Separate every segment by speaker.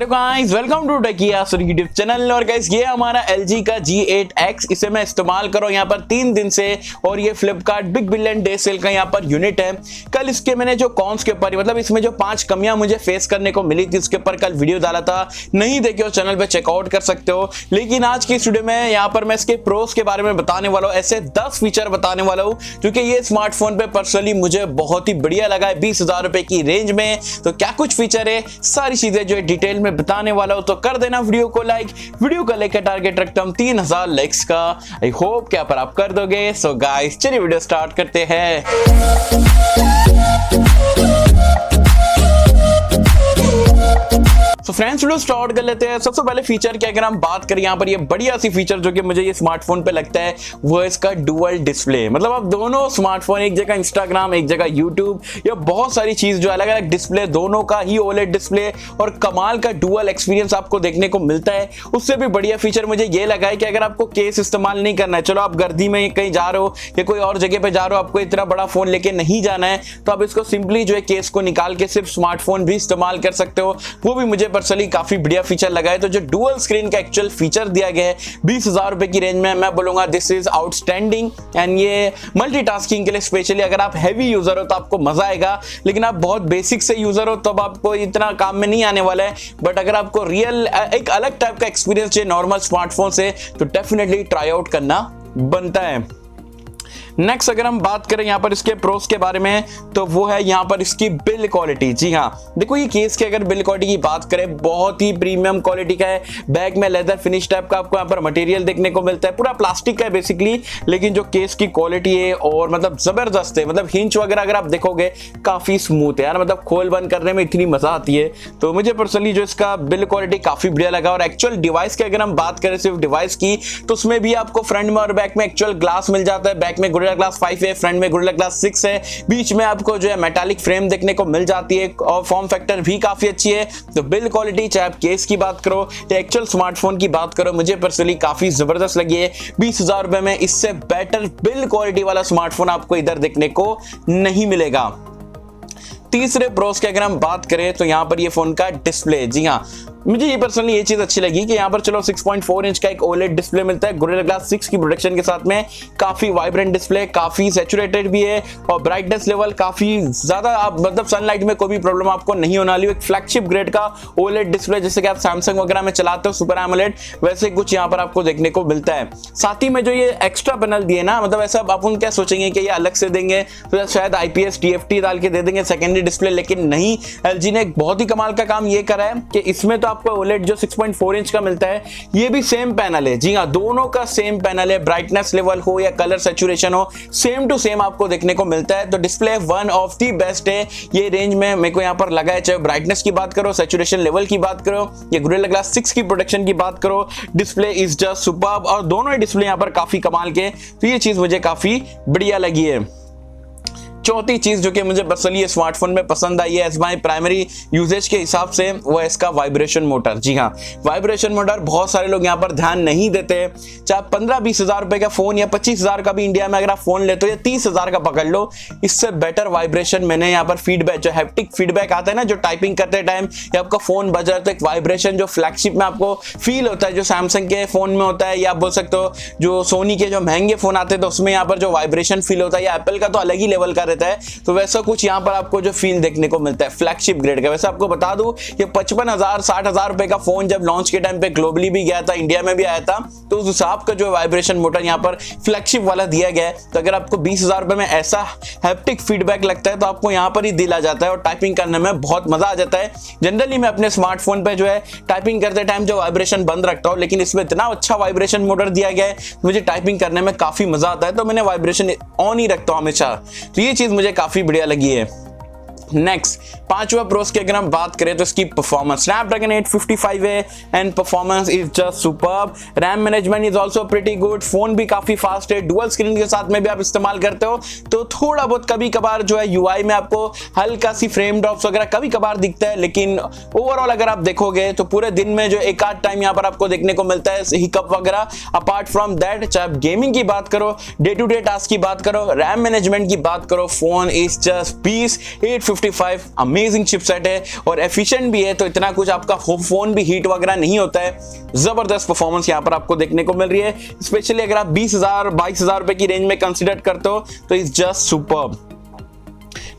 Speaker 1: Hello guys, welcome to Techy Yasir YouTube channel. और guys ये हमारा LG का G8X, इसे मैं इस्तेमाल कर रहा हूं यहाँ पर 3 दिन से। और ये Flipkart big billion day sale का यहाँ पर यूनिट है। कल इसके मैंने जो कॉन्स के ऊपर मतलब इसमें जो 5 कमियां मुझे फेस करने को मिली थी उसके ऊपर कल वीडियो डाला था, नहीं देखे हो चैनल पे चेकआउट कर सकते हो। लेकिन आज की वीडियो में यहाँ पर मैं इसके प्रोस के बारे में बताने वाला हूँ, ऐसे 10 फीचर बताने वाला हूँ क्योंकि ये स्मार्टफोन पे पर्सनली मुझे बहुत ही बढ़िया लगा है 20,000 रुपए की रेंज में। तो क्या कुछ फीचर है, सारी चीजें जो है डिटेल में बताने वाला हूं, तो कर देना वीडियो को लाइक। वीडियो का लेकर टारगेट रखता हूं 3,000 लाइक्स का। आई होप क्या पर आप कर दोगे। सो गाइस चलिए वीडियो स्टार्ट करते हैं। तो फ्रेंड्स वीडियो स्टार्ट कर लेते हैं। सबसे पहले फीचर की अगर हम बात करें, यहाँ पर ये बढ़िया सी फीचर जो कि मुझे ये स्मार्टफोन पे लगता है वो है इसका डुअल डिस्प्ले। मतलब आप दोनों स्मार्टफोन, एक जगह इंस्टाग्राम एक जगह यूट्यूब, या बहुत सारी चीज जो अलग अलग डिस्प्ले, दोनों का ही ओलेड डिस्प्ले और कमाल का डुअल एक्सपीरियंस आपको देखने को मिलता है। उससे भी बढ़िया फीचर मुझे ये लगा है कि अगर आपको केस इस्तेमाल नहीं करना है, चलो आप गर्दी में कहीं जा रहे हो या कोई और जगह पे जा रहे हो, आपको इतना बड़ा फोन लेके नहीं जाना है, तो आप इसको सिंपली जो है केस को निकाल के सिर्फ स्मार्टफोन भी इस्तेमाल कर सकते हो। वो भी मुझे पर्सनली काफी बढ़िया फीचर लगा है। तो जो डुअल स्क्रीन का एक्चुअल फीचर दिया गया है 20,000 रुपए की रेंज में, मैं बोलूंगा दिस इज आउटस्टैंडिंग। एंड ये मल्टीटास्किंग के लिए स्पेशली अगर आप हैवी यूजर हो तो आपको मजा आएगा, लेकिन आप बहुत बेसिक से यूजर हो तब आपको इतना काम में नहीं आने वाला है। बट अगर आपको रियल एक अलग टाइप का एक्सपीरियंस चाहिए नॉर्मल स्मार्टफोन से, तो डेफिनेटली ट्राई आउट करना बनता है। नेक्स्ट अगर हम बात करें यहाँ पर इसके प्रोस के बारे में, तो वो है यहाँ पर इसकी बिल्ड क्वालिटी। जी हाँ, देखो ये केस की अगर बिल्ड क्वालिटी की बात करें, बहुत ही प्रीमियम क्वालिटी का है। बैक में लेदर फिनिश टाइप का आपको यहाँ पर मटेरियल देखने को मिलता है, पूरा प्लास्टिक का है बेसिकली, लेकिन जो केस की क्वालिटी है और मतलब जबरदस्त है। मतलब हिंच वगैरह अगर आप देखोगे काफी स्मूथ है यार, मतलब खोल बंद करने में इतनी मजा आती है। तो मुझे पर्सनली जो इसका बिल्ड क्वालिटी काफी बढ़िया लगा। और एक्चुअल डिवाइस की अगर हम बात करें सिर्फ डिवाइस की, तो उसमें भी आपको फ्रंट में और बैक में एक्चुअल ग्लास मिल जाता है। बैक में गोरिल्ला ग्लास 5 है, फ्रंट में गोरिल्ला ग्लास 6 है, बीच में आपको जो है मेटालिक फ्रेम देखने को मिल जाती है और फॉर्म फैक्टर भी काफी अच्छी है। तो बिल्ड क्वालिटी चाहे आप केस की बात करो या एक्चुअल स्मार्टफोन की बात करो, मुझे पर्सनली काफी जबरदस्त लगी है। 20,000 रुपए में इससे बेटर बिल्ड क्वालिटी वाला स्मार्टफोन आपको इधर देखने को नहीं मिलेगा। तीसरे प्रोस की अगर हम बात करें तो यहाँ पर ये फोन का डिस्प्ले, जी हाँ, मुझे ये पर्सनली ये चीज अच्छी लगी कि यहाँ पर चलो 6.4 इंच का एक ओलेड डिस्प्ले मिलता है गोरिल्ला ग्लास 6 की प्रोडक्शन के साथ में। काफी वाइब्रेंट डिस्प्ले, काफी सैचुरेटेड भी है और ब्राइटनेस लेवल काफी ज्यादा, आप मतलब सनलाइट में कोई भी प्रॉब्लम आपको नहीं होने वाली। एक फ्लैगशिप ग्रेड का ओलेड डिस्प्ले, जैसे कि आप सैमसंग वगैरह में चलाते हो सुपर एमोलेड, वैसे कुछ यहाँ पर आपको देखने को मिलता है। साथ ही में जो ये एक्स्ट्रा पैनल दिए ना, मतलब ऐसा आप क्या सोचेंगे कि ये अलग से देंगे तो शायद IPS TFT डाल के दे देंगे सेकेंडरी डिस्प्ले, लेकिन नहीं, LG ने एक बहुत ही कमाल का काम ये करा है कि इसमें तो आपको OLED जो 6.4 इंच का मिलता है ये भी सेम पैनल है। जी हाँ, दोनों का सेम पैनल है। ब्राइटनेस लेवल हो या कलर सैचुरेशन हो, सेम टू सेम आपको देखने को मिलता है। तो display one of the best है ये रेंज में, मेरे को यहाँ पर लगा है। चाहे ब्राइटनेस की बात करो, सैचुरेशन लेवल की बात करो, या गोरिल्ला ग्लास 6 की प्रोटेक्शन की बात करो, डिस्प्ले इज जस्ट सुपर्ब। और दोनों ही डिस्प्ले यहाँ पर काफी कमाल के, तो ये चीज मुझे काफी बढ़िया लगी है। चौथी चीज जो कि मुझे पर्सनली स्मार्टफोन में पसंद आई है एज माय प्राइमरी यूजेज के हिसाब से, वो है इसका वाइब्रेशन मोटर। जी हाँ, वाइब्रेशन मोटर बहुत सारे लोग यहाँ पर ध्यान नहीं देते। चाहे 15-20 हजार रुपए का फोन या 25,000 का भी इंडिया में अगर आप फोन लेते हो या 30,000 का पकड़ लो, इससे बेटर वाइब्रेशन मैंने यहाँ पर फीडबैक, जो हैप्टिक फीडबैक आता है ना, जो टाइपिंग करते टाइम या आपका फोन बज रहा है तो एक वाइब्रेशन जो फ्लैगशिप में आपको फील होता है, जो सैमसंग के फोन में होता है, या आप बोल सकते हो जो सोनी के जो महंगे फोन आते हैं तो उसमें यहाँ पर जो वाइब्रेशन फील होता है, या एप्पल का तो अलग ही लेवल का रहता है, तो वैसा कुछ यहाँ पर आपको जो फील देखने को मिलता है फ्लैगशिप ग्रेड का। वैसे आपको बता दूं ये 55,000-60,000 रुपए का फोन जब लॉन्च के टाइम पे ग्लोबली भी गया था, इंडिया में भी आया था, तो उस हिसाब का जो वाइब्रेशन मोटर यहाँ पर फ्लैगशिप वाला दिया गया है। तो अगर आपको 20,000 रुपए में ऐसा हैप्टिक फीडबैक लगता है तो आपको यहाँ पर ही दिल आ जाता है और टाइपिंग करने में बहुत मजा आ जाता है। जनरली मैं अपने स्मार्टफोन पे जो है टाइपिंग करते टाइम जो वाइब्रेशन बंद रखता हूँ, लेकिन इसमें इतना अच्छा वाइब्रेशन मोटर दिया गया है, मुझे टाइपिंग करने में काफी मजा आता है, तो मैंने वाइब्रेशन ऑन ही रखता हूँ हमेशा। तो ये चीज मुझे काफी बढ़िया लगी है। नेक्स्ट पांचवा प्रोस की अगर हम बात करें तो इसकी परफॉर्मेंस, स्नैपड्रैगन 855 है and performance is just superb. RAM management is also pretty good, phone भी काफी फास्ट है, डुअल स्क्रीन के साथ में भी आप इस्तेमाल करते हो तो थोड़ा बहुत कभी कभार जो है UI में आपको हल्का सी फ्रेम ड्रॉप्स वगैरह कभी कभार दिखता है, लेकिन ओवरऑल अगर आप देखोगे तो पूरे दिन में जो एक आध टाइम यहाँ पर आपको देखने को मिलता है हिकअप वगैरह। अपार्ट फ्रॉम दैट, चाहे आप गेमिंग की बात करो, डे टू डे टास्क की बात करो, रैम मैनेजमेंट की बात करो, phone is just piece. 855 255 amazing chipset है और एफिशिएंट भी है, तो इतना कुछ आपका फोन भी हीट वगैरह नहीं होता है। जबरदस्त परफॉर्मेंस यहाँ पर आपको देखने को मिल रही है, स्पेशली अगर आप 20,000 22,000 रुपए की रेंज में कंसीडर करते हो तो इट्स जस्ट सुपर्ब।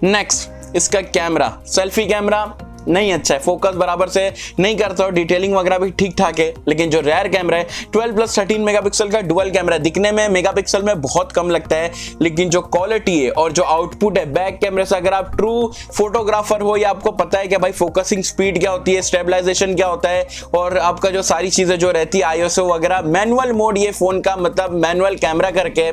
Speaker 1: नेक्स्ट, इसका कैमरा, सेल्फी कैमरा नहीं अच्छा है, फोकस बराबर से नहीं करता हो, डिटेलिंग वगैरह भी ठीक ठाक है, लेकिन जो रेयर कैमरा है 12+13 मेगापिक्सल का डुअल कैमरा, दिखने में मेगापिक्सल में बहुत कम लगता है, लेकिन जो क्वालिटी है और जो आउटपुट है बैक कैमरे से, अगर आप ट्रू फोटोग्राफर हो या आपको पता है कि भाई फोकसिंग स्पीड क्या होती है, स्टेबलाइजेशन क्या होता है और आपका जो सारी चीजें जो रहती है आईएसओ वगैरह, मैनुअल मोड ये फोन का मतलब मैनुअल कैमरा करके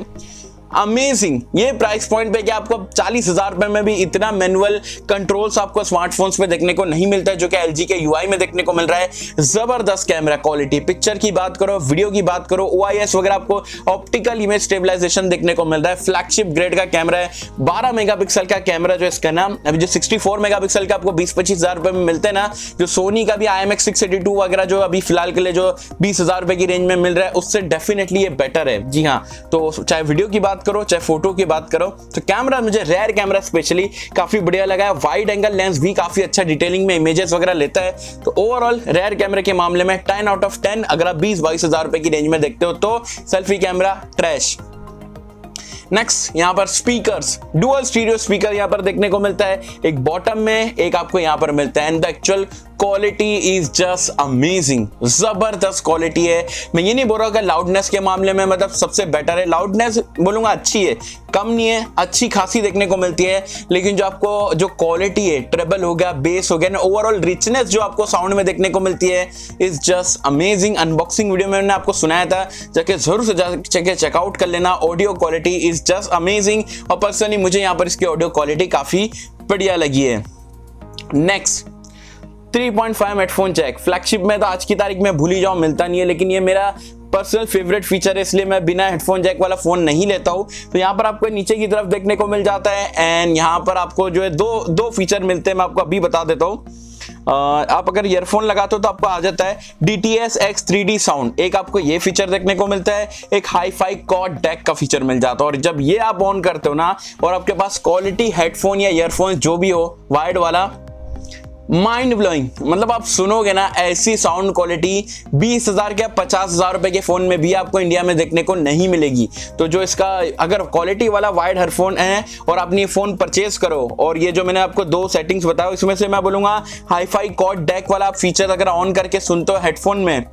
Speaker 1: अमेजिंग। ये प्राइस पॉइंट पे क्या आपको 40,000 रुपए में भी इतना मैनुअल कंट्रोल्स आपको स्मार्टफोन्स पे देखने को नहीं मिलता है, जो कि एलजी के यूआई में देखने को मिल रहा है। जबरदस्त कैमरा क्वालिटी, पिक्चर की बात करो, वीडियो की बात करो, ओआईएस वगैरह, आपको ऑप्टिकल इमेज स्टेबलाइजेशन देखने को मिल रहा है। फ्लैगशिप ग्रेड का कैमरा है, 12 मेगापिक्सल का कैमरा जो इसका ना, अभी जो 64 मेगापिक्सल का आपको 20-25,000 रुपए में मिलते हैं ना, जो सोनी का भी IMX 682 वगैरह जो अभी फिलहाल के लिए जो 20,000 रुपए की रेंज में मिल रहा है, उससे डेफिनेटली ये बेटर है। जी हाँ, तो चाहे वीडियो की बात करो चाहे फोटो की बात करो, तो कैमरा मुझे रेयर कैमरा स्पेशली काफी बढ़िया लगा है। वाइड एंगल लेंस भी काफी अच्छा डिटेलिंग में इमेजेस वगैरह लेता है, तो ओवरऑल रेयर कैमरे के मामले में 10 आउट ऑफ 10। अगर आप 20-22,000 रुपए की रेंज में देखते हो तो सेल्फी कैमरा ट्रैश। नेक्स्ट, यहाँ पर स्पीकर्स, डुअल स्टीरियो स्पीकर यहाँ पर देखने को मिलता है, एक बॉटम में एक आपको यहाँ पर मिलता है, and the actual quality is just amazing. जबरदस्त क्वालिटी है। मैं ये नहीं बोल रहा कि लाउडनेस के मामले में मतलब सबसे बेटर है, लाउडनेस बोलूंगा अच्छी है, कम नहीं है, अच्छी खासी देखने को मिलती है, लेकिन जो आपको जो क्वालिटी है, ट्रेबल हो गया, बेस हो गया, ओवरऑल रिचनेस जो आपको साउंड में देखने को मिलती है is just amazing. Unboxing video में मैंने आपको सुनाया था, जाके जरूर से जाके चेकआउट कर लेना। Audio quality is just amazing और पर्सनली मुझे यहाँ पर इसकी ऑडियो क्वालिटी काफी बढ़िया लगी है। नेक्स्ट, 3.5 हेडफोन जैक, फ्लैगशिप में तो आज की तारीख में भूल ही जाओ, मिलता नहीं है, लेकिन ये मेरा पर्सनल फेवरेट फीचर है, इसलिए मैं बिना हेडफोन जैक वाला फोन नहीं लेता हूं। तो यहाँ पर आपको नीचे की तरफ देखने को मिल जाता है, एंड यहाँ पर आपको जो है दो फीचर मिलते हैं, मैं आपको अभी बता देता हूँ। आप अगर ईयरफोन लगाते हो तो आपको आ जाता है DTS-X 3D साउंड, एक आपको ये फीचर देखने को मिलता है, एक हाई-फाई कॉर्ड डेक का फीचर मिल जाता है, और जब ये आप ऑन करते हो ना और आपके पास क्वालिटी हेडफोन या ईयरफोन जो भी हो वायर्ड वाला, माइंड ब्लोइंग, मतलब आप सुनोगे ना ऐसी साउंड क्वालिटी 20,000 क्या 50,000 रुपए के फोन में भी आपको इंडिया में देखने को नहीं मिलेगी। तो जो इसका अगर क्वालिटी वाला वाइड हेडफोन है और आपने ये फोन परचेज करो, और ये जो मैंने आपको 2 सेटिंग्स बताया इसमें से मैं बोलूंगा हाई-फाई कॉर्ड डेक वाला फीचर अगर ऑन करके सुनते हो हेडफोन में,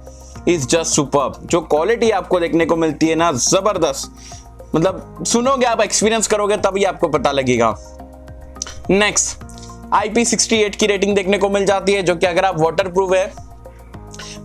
Speaker 1: इज जस्ट सुपर्ब। जो क्वालिटी आपको देखने को मिलती है ना, जबरदस्त, मतलब सुनोगे आप, एक्सपीरियंस करोगे तभी आपको पता लगेगा। नेक्स्ट, IP68 की रेटिंग देखने को मिल जाती है, जो कि अगर आप वाटर प्रूफ है,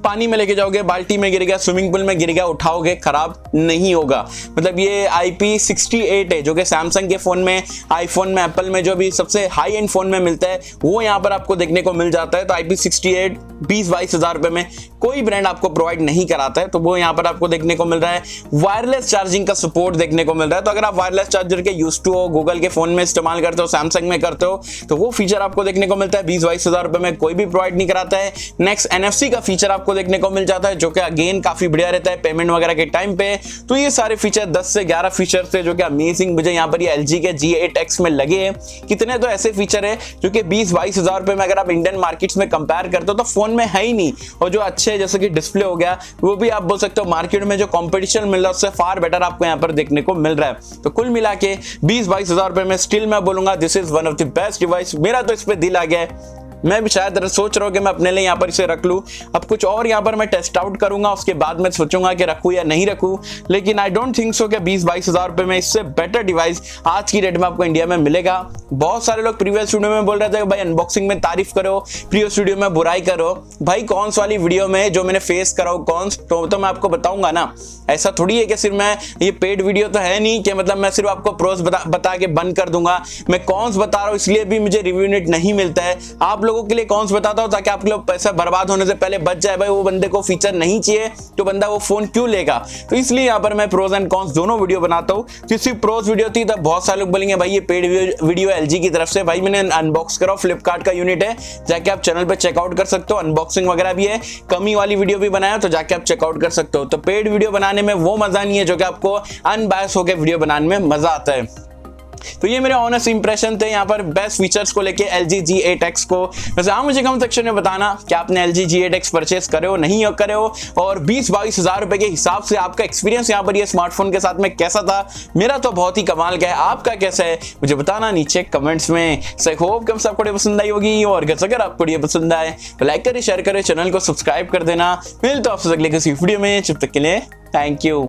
Speaker 1: पानी में लेके जाओगे, बाल्टी में गिर गया, स्विमिंग पूल में गिर गया, उठाओगे खराब नहीं होगा। मतलब ये IP68 है, जो कि सैमसंग के फोन में, आईफोन में, एप्पल में जो भी सबसे हाई एंड फोन में मिलता है वो यहाँ पर आपको देखने को मिल जाता है। तो IP68 20-22,000 रुपए में कोई ब्रांड आपको प्रोवाइड नहीं कराता है, तो वो यहाँ पर आपको देखने को मिल रहा है। वायरलेस चार्जिंग का सपोर्ट देखने को मिल रहा है, तो अगर आप वायरलेस चार्जर के यूज टू हो, गूगल के फोन में इस्तेमाल करते हो, सैमसंग में करते हो, तो वो फीचर आपको देखने को मिलता है। 20-22,000 रुपए में कोई भी प्रोवाइड नहीं कराता है। नेक्स्ट, NFC का फीचर आपको देखने को मिल जाता है, जो कि अगेन काफी बढ़िया रहता है पेमेंट वगैरह के टाइम पे। तो ये सारे फीचर 10 से 11 फीचर थे जो कि अमेजिंग मुझे यहाँ पर ये LG के G8X में लगे हैं। कितने तो ऐसे फीचर है जो कि 20-22,000 रुपए में अगर आप इंडियन मार्केट्स में कंपेयर करते हो तो फोन में है ही नहीं, और जो अच्छे जैसे कि डिस्प्ले हो गया, वो भी आप बोल सकते हो मार्केट में जो कंपटीशन मिल रहा है उससे फार बेटर आपको यहाँ पर देखने को मिल रहा है। तो कुल मिला के 20-22,000 रुपए में स्टिल मैं बोलूंगा this is one of the best device. मेरा तो इस पे दिल आ गया है, मैं भी शायद सोच रहा हूँ कि मैं अपने लिए यहाँ पर इसे रख लूँ। अब कुछ और यहाँ पर मैं टेस्ट आउट करूंगा, उसके बाद मैं सोचूंगा कि रखूँ या नहीं रखूँ, लेकिन आई डोंट थिंक सो कि 20-22,000 रुपए में इससे बेटर डिवाइस आज की डेट में आपको इंडिया में मिलेगा। बहुत सारे लोग प्रीवियस वीडियो में बोल रहे थे कि भाई अनबॉक्सिंग में तारीफ करो, प्रीवियस वीडियो में बुराई करो। भाई कॉन्स वाली वीडियो में जो मैंने फेस करा कॉन्स तो मैं आपको बताऊंगा ना। ऐसा थोड़ी है कि सिर्फ मैं, ये पेड वीडियो तो है नहीं कि मतलब मैं सिर्फ आपको प्रोस बता के बंद कर दूंगा। मैं कॉन्स बता रहा हूँ, इसलिए भी मुझे रिव्यू यूनिट नहीं मिलता है। आप लोगों के लिए कॉन्स बताता हूं ताकि आप लोग पैसा बर्बाद होने से पहले बच जाए। भाई वो बंदे को फीचर नहीं चाहिए तो बंदा वो फोन क्यों लेगा। तो इसलिए यहाँ पर मैं प्रोज एंड कॉन्स दोनों वीडियो बनाता हूँ। जिसकी प्रोज वीडियो थी तब बहुत सारे लोग बोलेंगे भाई ये पेड वीडियो LG की तरफ से। भाई मैंने अनबॉक्स करा, फ्लिपकार्ट का यूनिट है, जाके आप चैनल पे चेकआउट कर सकते हो। अनबॉक्सिंग वगैरह भी है, कमी वाली वीडियो भी बनाया तो जाके आप चेकआउट कर सकते हो। तो पेड वीडियो बनाने में वो मजा नहीं है जो कि आपको अनबायस होकर वीडियो बनाने में मजा आता है। तो ये मेरे ऑनेस्ट इंप्रेशन थे यहाँ पर बेस्ट फीचर्स को लेके LG G8X को। वैसे आप मुझे कमेंट सेक्शन में बताना कि आपने LG G8X परचेस करे हो नहीं करे हो, और 20-22 हजार रुपए के हिसाब से आपका एक्सपीरियंस यहाँ पर ये स्मार्टफोन के साथ में कैसा था। मेरा तो बहुत ही कमाल का है, आपका कैसा है मुझे बताना नीचे कमेंट्स में। सो होप कि सबको पसंद आई होगी, और अगर आपको ये पसंद आए तो लाइक करें, शेयर करें, चैनल को सब्सक्राइब कर देना। मिलते हैं आपसे अगले किसी वीडियो में, जब तक के लिए थैंक यू।